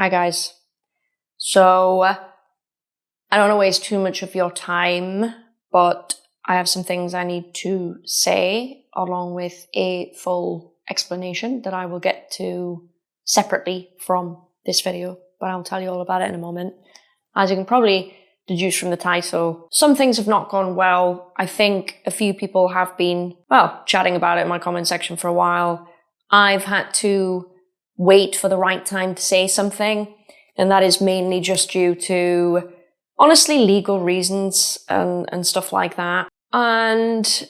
Hi guys. So, I don't want to waste too much of your time, but I have some things I need to say along with a full explanation that I will get to separately from this video, but I'll tell you all about it in a moment. As you can probably deduce from the title, some things have not gone well. I think a few people have been, chatting about it in my comment section for a while. I've had to wait for the right time to say something, and that is mainly just due to, honestly, legal reasons and stuff like that. And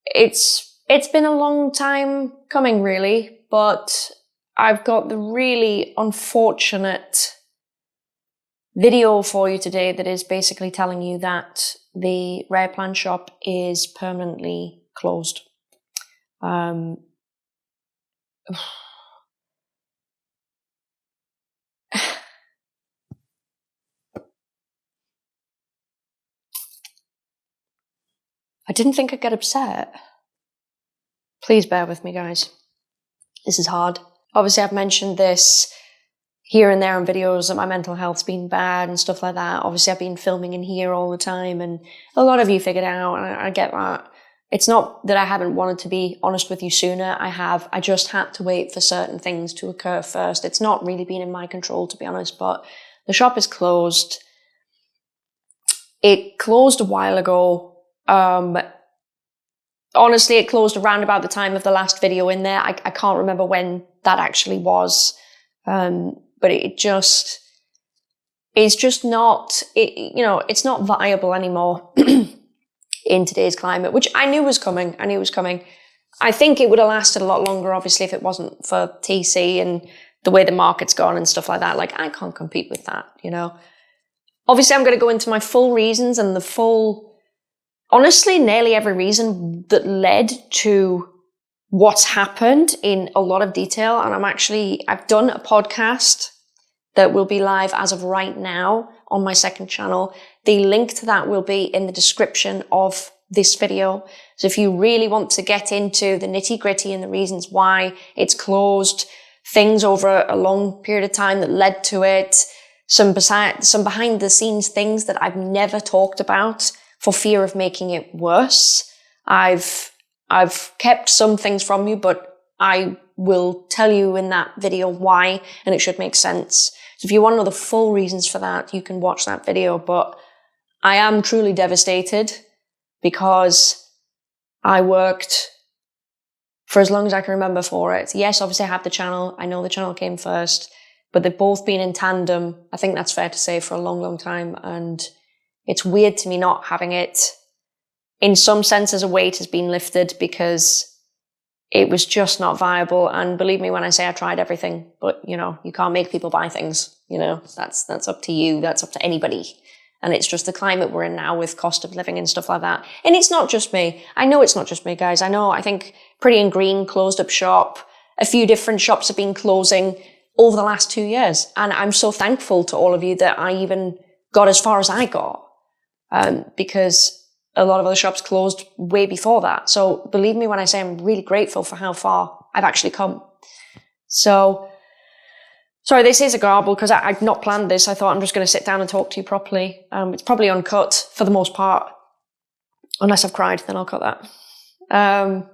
it's been a long time coming, really, but I've got the really unfortunate video for you today that is basically telling you that the rare plant shop is permanently closed. I didn't think I'd get upset. Please bear with me, guys. This is hard. Obviously, I've mentioned this here and there in videos that my mental health's been bad and stuff like that. Obviously, I've been filming in here all the time, and a lot of you figured it out, and I get that. It's not that I haven't wanted to be honest with you sooner. I have. I just had to wait for certain things to occur first. It's not really been in my control, to be honest, but the shop is closed. It closed a while ago. Honestly, it closed around about the time of the last video in there. I can't remember when that actually was. But it's just not, it's not viable anymore in today's climate, which I knew was coming. I think it would have lasted a lot longer, obviously, if it wasn't for TC and the way the market's gone and stuff like that. Like, I can't compete with that, Obviously, I'm going to go into my full reasons and honestly, nearly every reason that led to what's happened in a lot of detail. And I've done a podcast that will be live as of right now on my second channel. The link to that will be in the description of this video. So if you really want to get into the nitty gritty and the reasons why it's closed, things over a long period of time that led to it, some behind the scenes things that I've never talked about for fear of making it worse. I've kept some things from you, but I will tell you in that video why, and it should make sense. So if you want to know the full reasons for that, you can watch that video. But I am truly devastated because I worked for as long as I can remember for it. Yes, obviously I have the channel. I know the channel came first, but they've both been in tandem. I think that's fair to say, for a long, long time. And it's weird to me not having it. In some senses, a weight has been lifted because it was just not viable. And believe me when I say I tried everything, but you can't make people buy things. That's up to you. That's up to anybody. And it's just the climate we're in now with cost of living and stuff like that. And it's not just me. I know it's not just me, guys. I think Pretty and Green closed up shop. A few different shops have been closing over the last 2 years. And I'm so thankful to all of you that I even got as far as I got. Because a lot of other shops closed way before that. So believe me when I say I'm really grateful for how far I've actually come. So, sorry, this is a garble because I've not planned this. I thought I'm just going to sit down and talk to you properly. It's probably uncut for the most part. Unless I've cried, then I'll cut that.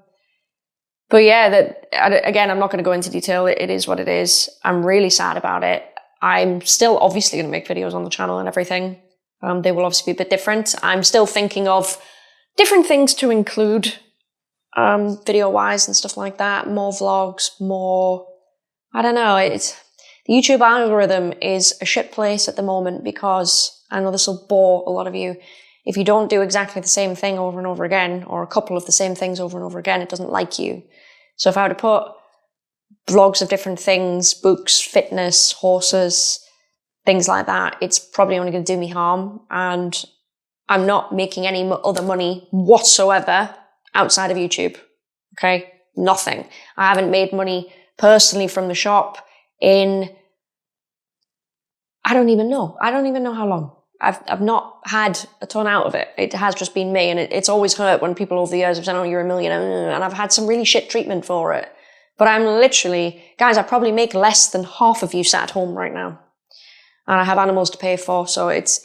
But yeah, again, I'm not going to go into detail. It is what it is. I'm really sad about it. I'm still obviously going to make videos on the channel and everything. They will obviously be a bit different. I'm still thinking of different things to include video-wise and stuff like that. More vlogs, I don't know. The YouTube algorithm is a shit place at the moment because, I know this will bore a lot of you, if you don't do exactly the same thing over and over again, or a couple of the same things over and over again, it doesn't like you. So if I were to put vlogs of different things, books, fitness, horses, things like that, it's probably only going to do me harm. And I'm not making any other money whatsoever outside of YouTube. Okay? Nothing. I haven't made money personally from the shop in, I don't even know how long. I've not had a ton out of it. It has just been me. And it's always hurt when people over the years have said, oh, you're a millionaire. And I've had some really shit treatment for it. But I'm literally, guys, I probably make less than half of you sat at home right now. And I have animals to pay for, so it's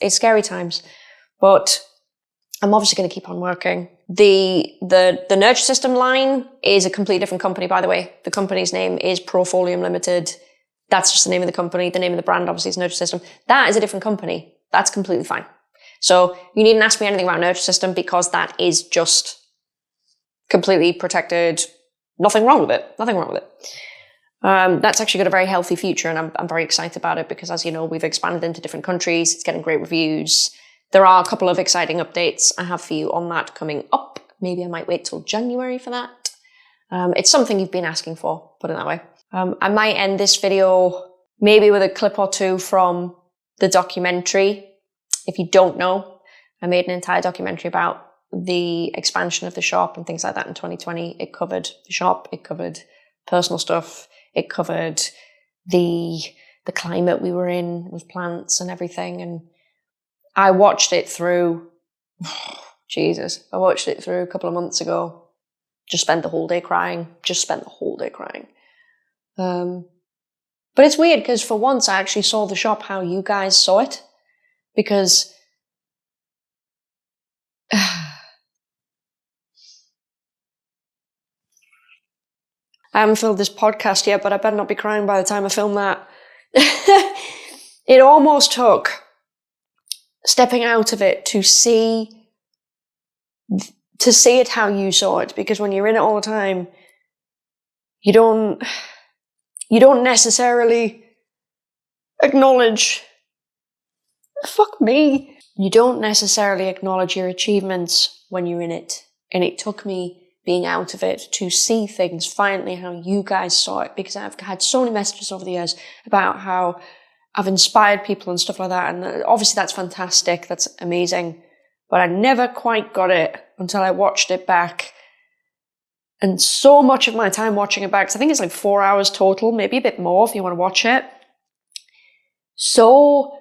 scary times. But I'm obviously going to keep on working. The Nurt System line is a completely different company, by the way. The company's name is Profolium Limited. That's just the name of the company. The name of the brand, obviously, is Nurt System. That is a different company. That's completely fine. So you needn't ask me anything about Nurt System because that is just completely protected. Nothing wrong with it. Nothing wrong with it. That's actually got a very healthy future, and I'm very excited about it because, as you know, we've expanded into different countries. It's getting great reviews. There are a couple of exciting updates I have for you on that coming up. Maybe I might wait till January for that. It's something you've been asking for, put it that way. I might end this video maybe with a clip or two from the documentary. If you don't know, I made an entire documentary about the expansion of the shop and things like that in 2020. It covered the shop, it covered personal stuff, it covered the climate we were in with plants and everything. And I watched it through, I watched it through a couple of months ago. Just spent the whole day crying. But it's weird because for once I actually saw the shop how you guys saw it. Because I haven't filmed this podcast yet, but I better not be crying by the time I film that. It almost took stepping out of it to see it how you saw it, because when you're in it all the time, you don't necessarily acknowledge, fuck me. You don't necessarily acknowledge your achievements when you're in it. And it took me being out of it to see things finally how you guys saw it, because I've had so many messages over the years about how I've inspired people and stuff like that. And obviously that's fantastic. That's amazing. But I never quite got it until I watched it back. And so much of my time watching it back, 'cause I think it's like 4 hours total, maybe a bit more if you want to watch it. So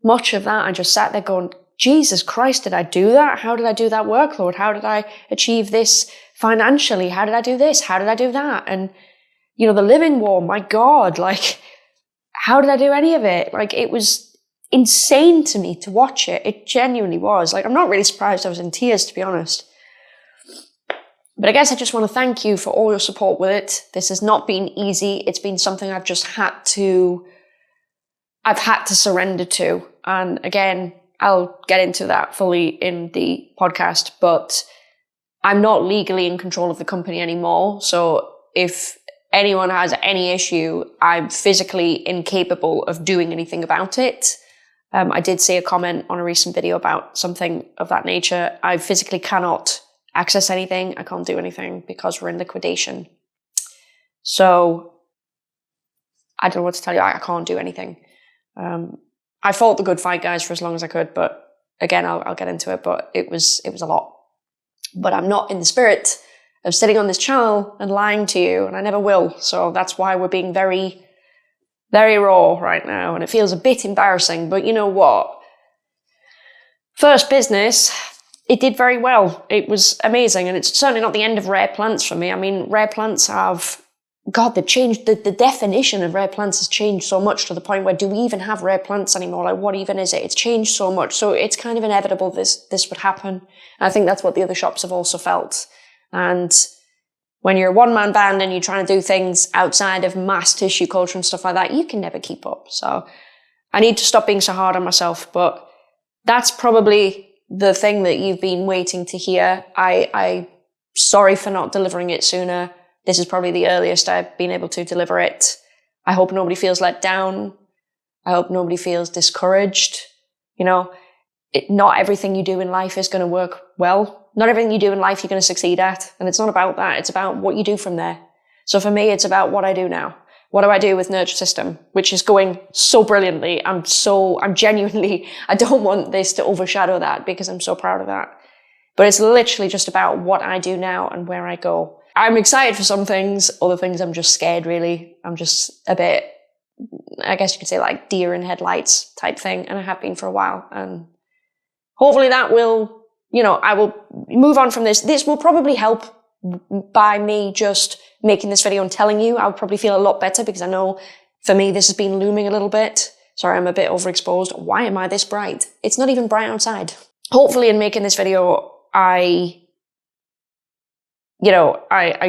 much of that, I just sat there going, Jesus Christ, did I do that? How did I do that workload? How did I achieve this financially? How did I do this? How did I do that? And, you know, the living war, my God, like, how did I do any of it? Like, it was insane to me to watch it. It genuinely was. Like, I'm not really surprised I was in tears, to be honest. But I guess I just want to thank you for all your support with it. This has not been easy. It's been something I've had to surrender to. And again, I'll get into that fully in the podcast, but I'm not legally in control of the company anymore. So if anyone has any issue, I'm physically incapable of doing anything about it. I did see a comment on a recent video about something of that nature. I physically cannot access anything. I can't do anything because we're in liquidation. So I don't know what to tell you. I can't do anything. I fought the good fight, guys, for as long as I could, but again, I'll get into it, but it was a lot. But I'm not in the spirit of sitting on this channel and lying to you, and I never will. So that's why we're being very, very raw right now, and it feels a bit embarrassing, but you know what? First business, it did very well. It was amazing, and it's certainly not the end of rare plants for me. I mean, rare plants have, God, they've changed, the definition of rare plants has changed so much to the point where do we even have rare plants anymore? Like, what even is it? It's changed so much. So it's kind of inevitable this would happen. And I think that's what the other shops have also felt. And when you're a one-man band and you're trying to do things outside of mass tissue culture and stuff like that, you can never keep up. So I need to stop being so hard on myself. But that's probably the thing that you've been waiting to hear. I'm sorry for not delivering it sooner. This is probably the earliest I've been able to deliver it. I hope nobody feels let down. I hope nobody feels discouraged. You know, not everything you do in life is going to work well. Not everything you do in life you're going to succeed at. And it's not about that. It's about what you do from there. So for me, it's about what I do now. What do I do with Nurt System, which is going so brilliantly. I'm genuinely, I don't want this to overshadow that because I'm so proud of that. But it's literally just about what I do now and where I go. I'm excited for some things, other things I'm just scared, really. I'm just a bit, I guess you could say like deer in headlights type thing, and I have been for a while. And hopefully that will, you know, I will move on from this. This will probably help by me just making this video and telling you, I would probably feel a lot better, because I know for me, this has been looming a little bit. Sorry, I'm a bit overexposed. Why am I this bright? It's not even bright outside. Hopefully in making this video, I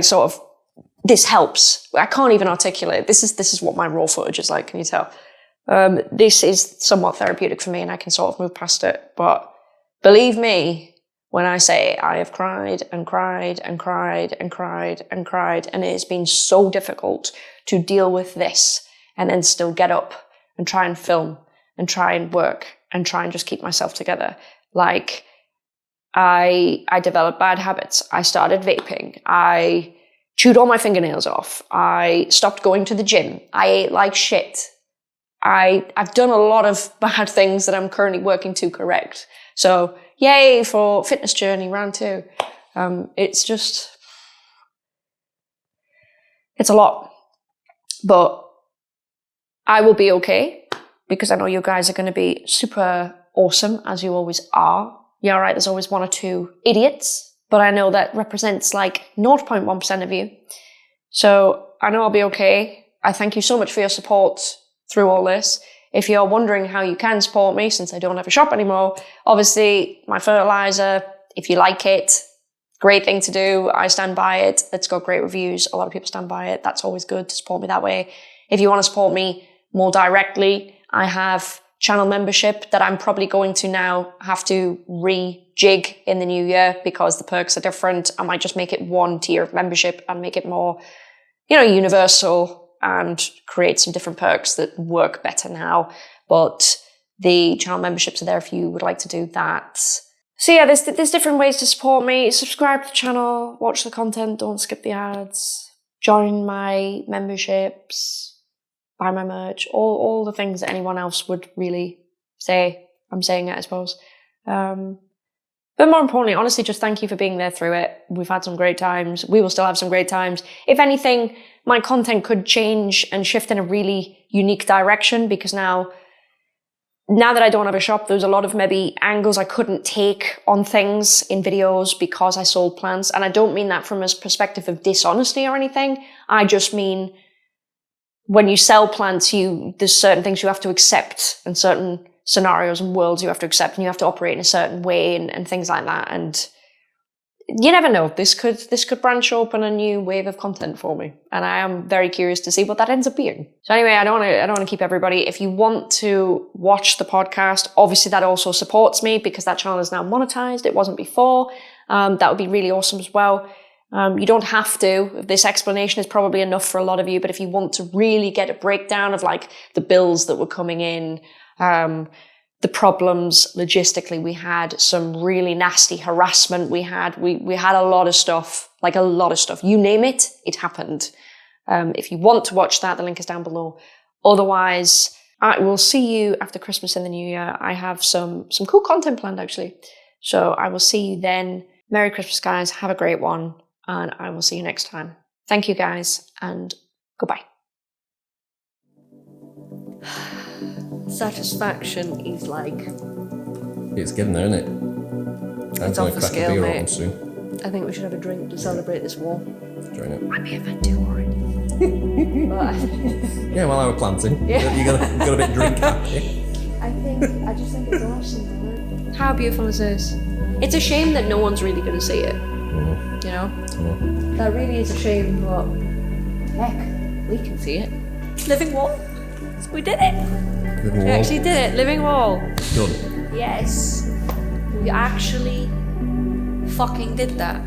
sort of, this helps. I can't even articulate. This is what my raw footage is like, can you tell? This is somewhat therapeutic for me, and I can sort of move past it. But believe me when I say I have cried and cried and cried and cried and cried, and it has been so difficult to deal with this and then still get up and try and film and try and work and try and just keep myself together. Like, I developed bad habits. I started vaping. I chewed all my fingernails off. I stopped going to the gym. I ate like shit. I've done a lot of bad things that I'm currently working to correct. So yay for fitness journey round 2. It's a lot, but I will be okay, because I know you guys are going to be super awesome, as you always are. Yeah, right, there's always 1 or 2 idiots, but I know that represents like 0.1% of you. So I know I'll be okay. I thank you so much for your support through all this. If you're wondering how you can support me, since I don't have a shop anymore, obviously my fertilizer, if you like it, great thing to do. I stand by it. It's got great reviews. A lot of people stand by it. That's always good to support me that way. If you want to support me more directly, I have channel membership that I'm probably going to now have to rejig in the new year, because the perks are different. I might just make it 1 tier of membership and make it more, universal, and create some different perks that work better now. But the channel memberships are there if you would like to do that. So yeah, there's different ways to support me. Subscribe to the channel, watch the content, don't skip the ads, join my memberships, buy my merch, all the things that anyone else would really say. I'm saying it, I suppose. But more importantly, honestly, just thank you for being there through it. We've had some great times. We will still have some great times. If anything, my content could change and shift in a really unique direction, because now that I don't have a shop, there's a lot of maybe angles I couldn't take on things in videos because I sold plants. And I don't mean that from a perspective of dishonesty or anything. I just mean, when you sell plants, there's certain things you have to accept, and certain scenarios and worlds you have to accept, and you have to operate in a certain way and things like that. And you never know, this could branch open a new wave of content for me, and I am very curious to see what that ends up being. So anyway, I don't want to keep everybody. If you want to watch the podcast, obviously that also supports me, because that channel is now monetized. It wasn't before. That would be really awesome as well. You don't have to. This explanation is probably enough for a lot of you, but if you want to really get a breakdown of like the bills that were coming in, the problems logistically, we had some really nasty harassment. We had a lot of stuff, like a lot of stuff. You name it, it happened. If you want to watch that, the link is down below. Otherwise, I will see you after Christmas in the new year. I have some cool content planned, actually. So I will see you then. Merry Christmas, guys. Have a great one. And I will see you next time. Thank you, guys, and goodbye. Satisfaction is like... It's getting there, isn't it? It's off the scale, mate. Soon. I think we should have a drink to celebrate this war. Join it. I may have had 2 already. Yeah, while I was planting. Yeah. You got a bit drink happy. I just think it's awesome. How beautiful is this? It's a shame that no one's really going to see it. You know? That really is a shame, but heck, we can see it. Living wall. We did it. Living wall. We actually did it. Living wall. Done. Yes. We actually fucking did that.